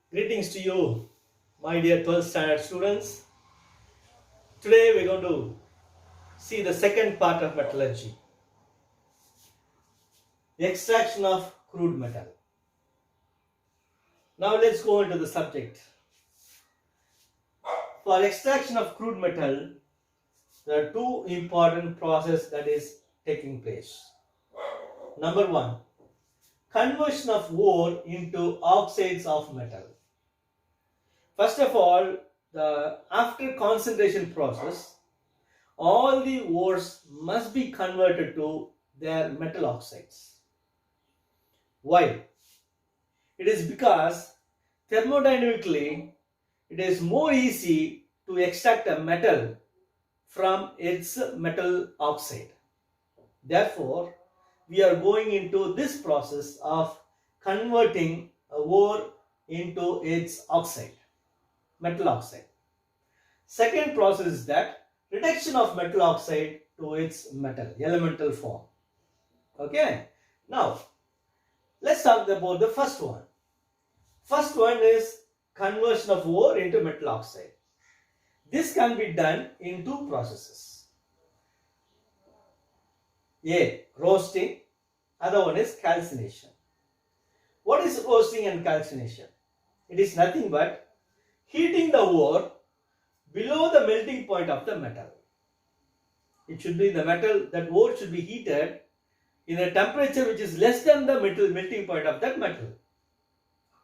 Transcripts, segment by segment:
Greetings to you, my dear 12th standard students. Today we're going to see the second part of metallurgy, the extraction of crude metal. Now let's go into the subject. For extraction of crude metal, there are two important processes that is taking place. Number one, conversion of ore into oxides of metal. First of all, after concentration process, all the ores must be converted to their metal oxides. Why? It is because thermodynamically it is more easy to extract a metal from its metal oxide. Therefore, we are going into this process of converting a ore into its oxide, metal oxide. Second process is that reduction of metal oxide to its metal, elemental form. Okay. Now, let's talk about the first one. First one is conversion of ore into metal oxide. This can be done in two processes. A. Roasting. Other one is calcination. What is roasting and calcination? It is nothing but heating the ore below the melting point of the metal. It should be the metal, that ore should be heated in a temperature which is less than the melting point of that metal.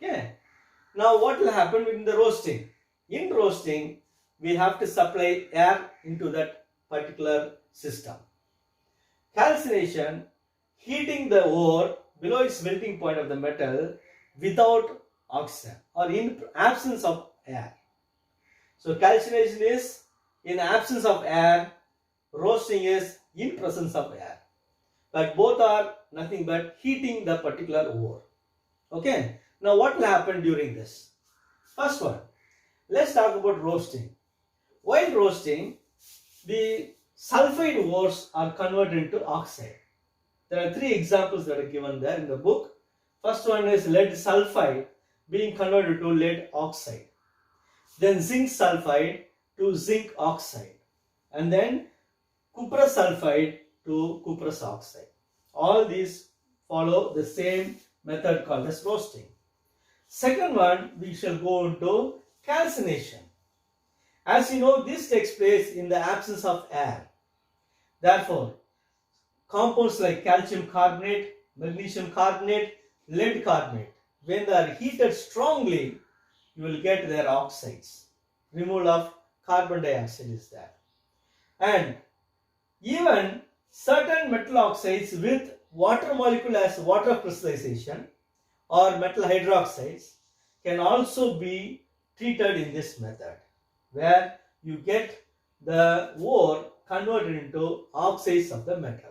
Okay. Now what will happen in the roasting? In roasting, we have to supply air into that particular system. Calcination, heating the ore below its melting point of the metal without oxygen or in absence of air. So calcination is in absence of air, roasting is in presence of air. But both are nothing but heating the particular ore. Okay. Now what will happen during this? First one, let's talk about roasting. While roasting, the sulfide ores are converted into oxide. There are three examples that are given there in the book. First one is lead sulfide being converted to lead oxide. Then zinc sulfide to zinc oxide. And then cuprous sulfide to cuprous oxide. All these follow the same method called as roasting. Second one, we shall go into calcination. As you know, this takes place in the absence of air. Therefore, compounds like calcium carbonate, magnesium carbonate, lead carbonate, when they are heated strongly, you will get their oxides. Removal of carbon dioxide is there. And even certain metal oxides with water molecule as water crystallization or metal hydroxides can also be treated in this method, where you get the ore converted into oxides of the metal.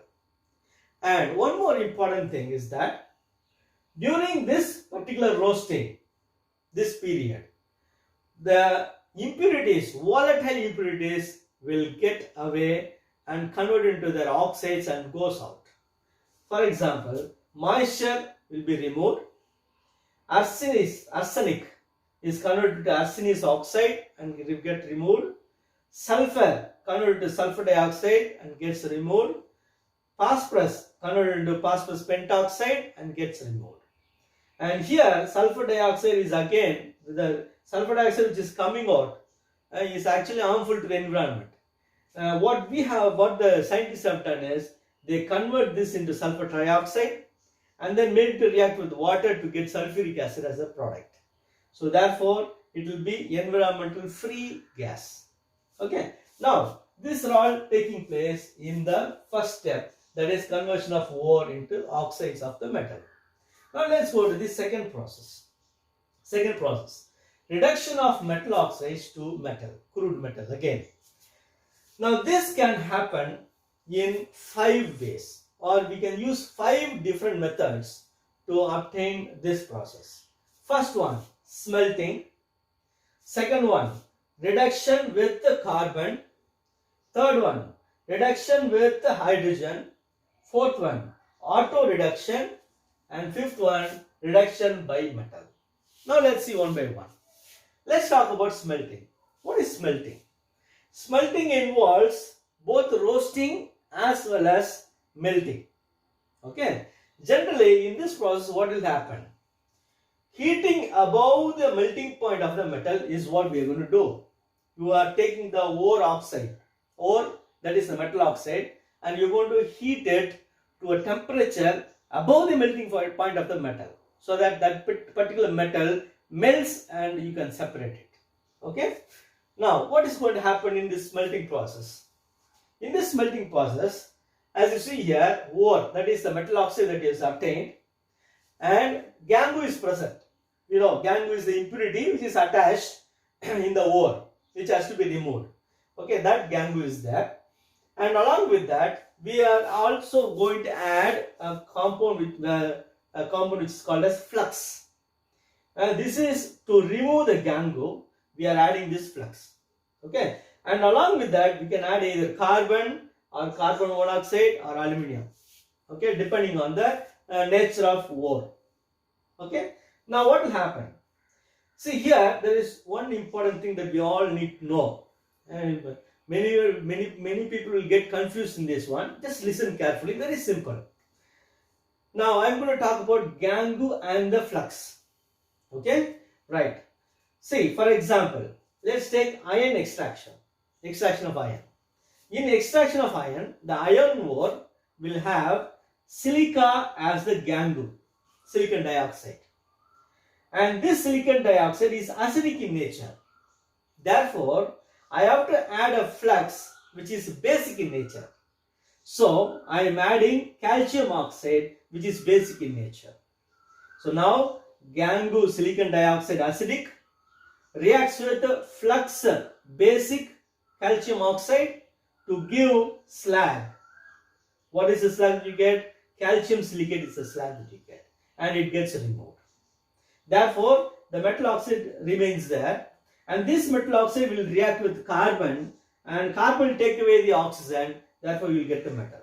And one more important thing is that during this particular roasting, this period, the impurities, volatile impurities will get away and converted into their oxides and goes out. For example, moisture will be removed. Arsenic is converted to arsenous oxide and get removed. Sulfur converted to sulfur dioxide and gets removed. Phosphorus converted into phosphorus pentoxide and gets removed. And here sulfur dioxide is again, the sulfur dioxide which is coming out is actually harmful to the environment. What the scientists have done is they convert this into sulfur trioxide and then made it to react with water to get sulfuric acid as a product. So therefore, it will be environmental free gas. Okay. Now, these are all taking place in the first step, that is conversion of ore into oxides of the metal. Now let's go to the second process. Second process, reduction of metal oxides to metal, crude metal again. Now this can happen in 5 ways, or we can use 5 different methods to obtain this process. First one, smelting. Second one, reduction with the carbon. Third one, reduction with the hydrogen. Fourth one, auto reduction. And fifth one, reduction by metal. Now let's see one by one. Let's talk about smelting. What is smelting? Smelting involves both roasting as well as melting. Okay. Generally, in this process, what will happen? Heating above the melting point of the metal is what we are going to do. You are taking the ore oxide, ore, that is the metal oxide, and you are going to heat it to a temperature above the melting point of the metal, so that that particular metal melts and you can separate it. Okay. Now, what is going to happen in this smelting process? In this smelting process, as you see here, ore, that is the metal oxide that is obtained, and gangue is present. You know, gangue is the impurity which is attached in the ore, which has to be removed. Okay, that gangue is there. And along with that, we are also going to add a compound which is called as flux. This is to remove the gangue. We are adding this flux. Okay, and along with that, we can add either carbon or carbon monoxide or aluminium. Okay, depending on the nature of ore. Okay, now what will happen? See here, there is one important thing that we all need to know, and many people will get confused in this one. Just listen carefully. Very simple. Now I am going to talk about gangue and the flux. Okay, right. See, for example, let's take iron extraction of iron. In extraction of iron, the iron ore will have silica as the gangue, silicon dioxide. And this silicon dioxide is acidic in nature. Therefore, I have to add a flux which is basic in nature. So, I am adding calcium oxide which is basic in nature. So, now gangue, silicon dioxide acidic, reacts with the flux basic calcium oxide to give slag. What is the slag you get? Calcium silicate is the slag that you get, and it gets removed. Therefore, the metal oxide remains there, and this metal oxide will react with carbon, and carbon will take away the oxygen. Therefore, you will get the metal.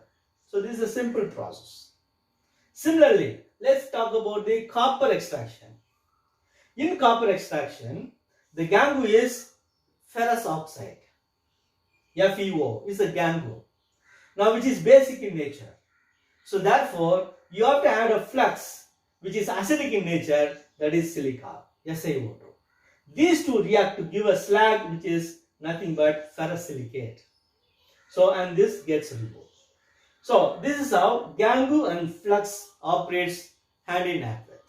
So, this is a simple process. Similarly, let's talk about the copper extraction. In copper extraction, the gangue is ferrous oxide. FeO is the gangue. Now, which is basic in nature. So, therefore, you have to add a flux which is acidic in nature, that is silica, SiO2. These two react to give a slag which is nothing but ferrous silicate. So, and this gets removed. So, this is how gangue and flux operates hand in hand with.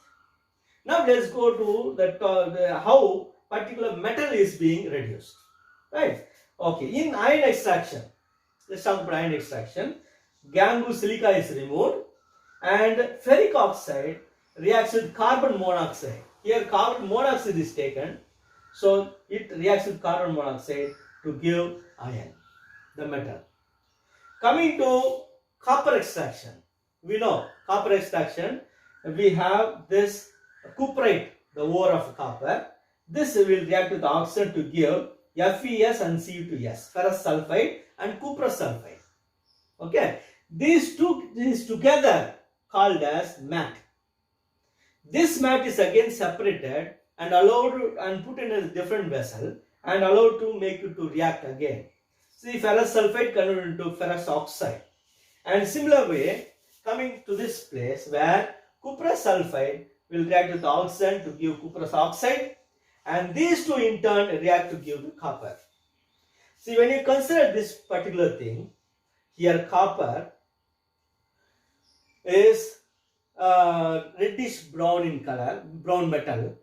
Now, let's go to how particular metal is being reduced. Right? Okay, in iron extraction, let's talk about iron extraction. Gangue silica is removed and ferric oxide reacts with carbon monoxide. Here carbon monoxide is taken, so it reacts with carbon monoxide to give iron, the metal. Coming to copper extraction, we know copper extraction, we have this cuprite, the ore of copper. This will react with oxygen to give FeS and Cu2S, ferrous sulfide and cuprous sulfide. Okay, these two is together called as matte. This matte is again separated and allowed and put in a different vessel and allowed to make it to react again. See, ferrous sulfide converted into ferrous oxide. And similar way, coming to this place where cuprous sulfide will react with oxygen to give cuprous oxide, and these two in turn react to give the copper. See, when you consider this particular thing, here copper is reddish brown in color, brown metal,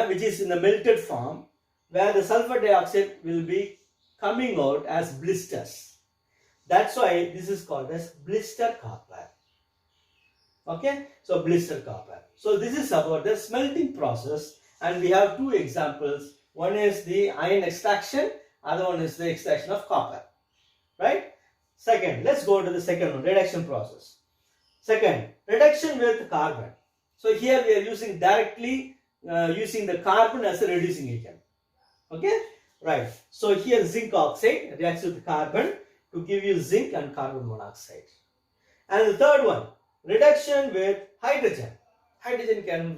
which is in the melted form, where the sulfur dioxide will be coming out as blisters. That's why this is called as blister copper. Okay, so blister copper. So this is about the smelting process, and we have two examples. One is the iron extraction, other one is the extraction of copper. Right? Second, let's go to the second one, reduction process. Second, reduction with carbon. So here we are using directly using the carbon as a reducing agent. Okay, right. So here zinc oxide reacts with carbon to give you zinc and carbon monoxide. And the third one, reduction with hydrogen. Hydrogen can,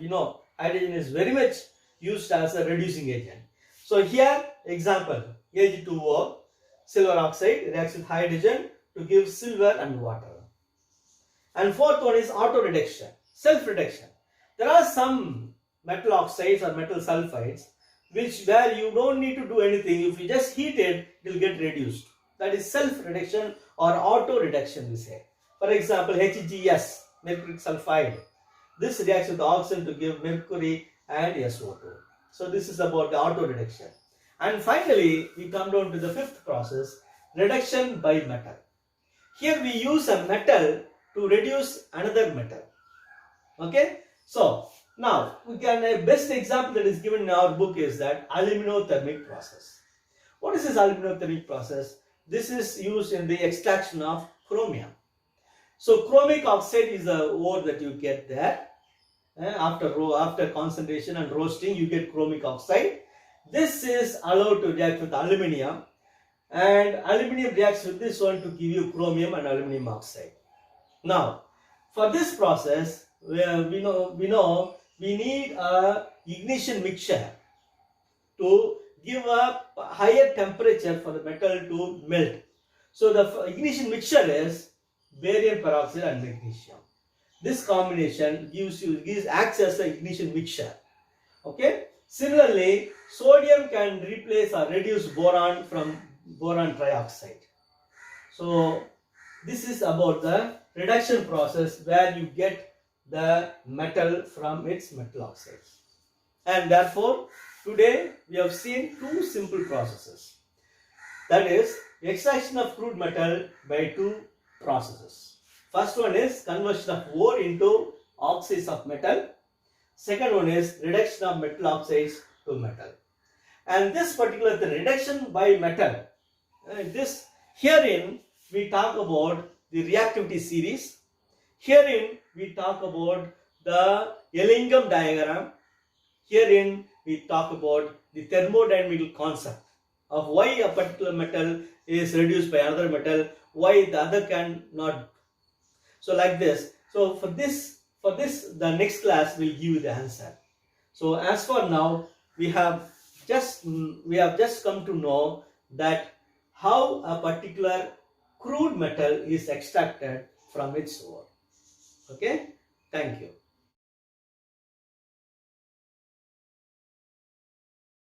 hydrogen is very much used as a reducing agent. So here example, Ag2O, silver oxide reacts with hydrogen to give silver and water. And fourth one is auto reduction, self reduction. There are some metal oxides or metal sulfides where you don't need to do anything. If you just heat it, it will get reduced. That is self reduction or auto reduction, we say. For example, HGS, mercuric sulfide. This reacts with oxygen to give mercury and SO2. So this is about the auto reduction. And finally, we come down to the fifth process, reduction by metal. Here we use a metal to reduce another metal. Okay. So now we can, a best example that is given in our book is that aluminothermic process. What is this aluminothermic process? This is used in the extraction of chromium. So chromic oxide is the ore that you get there. After concentration and roasting, you get chromic oxide. This is allowed to react with aluminium, and aluminium reacts with this one to give you chromium and aluminium oxide. Now, for this process, we know we need a ignition mixture to give a higher temperature for the metal to melt. So the ignition mixture is barium peroxide and magnesium. This combination acts as the ignition mixture. Okay. Similarly, sodium can replace or reduce boron from boron trioxide. So this is about the reduction process where you get the metal from its metal oxides. And therefore, today we have seen two simple processes. That is extraction of crude metal by two processes. First one is conversion of ore into oxides of metal. Second one is reduction of metal oxides to metal. And this particular reduction by metal, herein we talk about the reactivity series. Herein we talk about the Ellingham diagram. Herein we talk about the thermodynamical concept of why a particular metal is reduced by another metal, why the other can not. So like this. So for this, the next class will give you the answer. So as for now, we have just come to know that how a particular crude metal is extracted from its ore. Okay, thank you.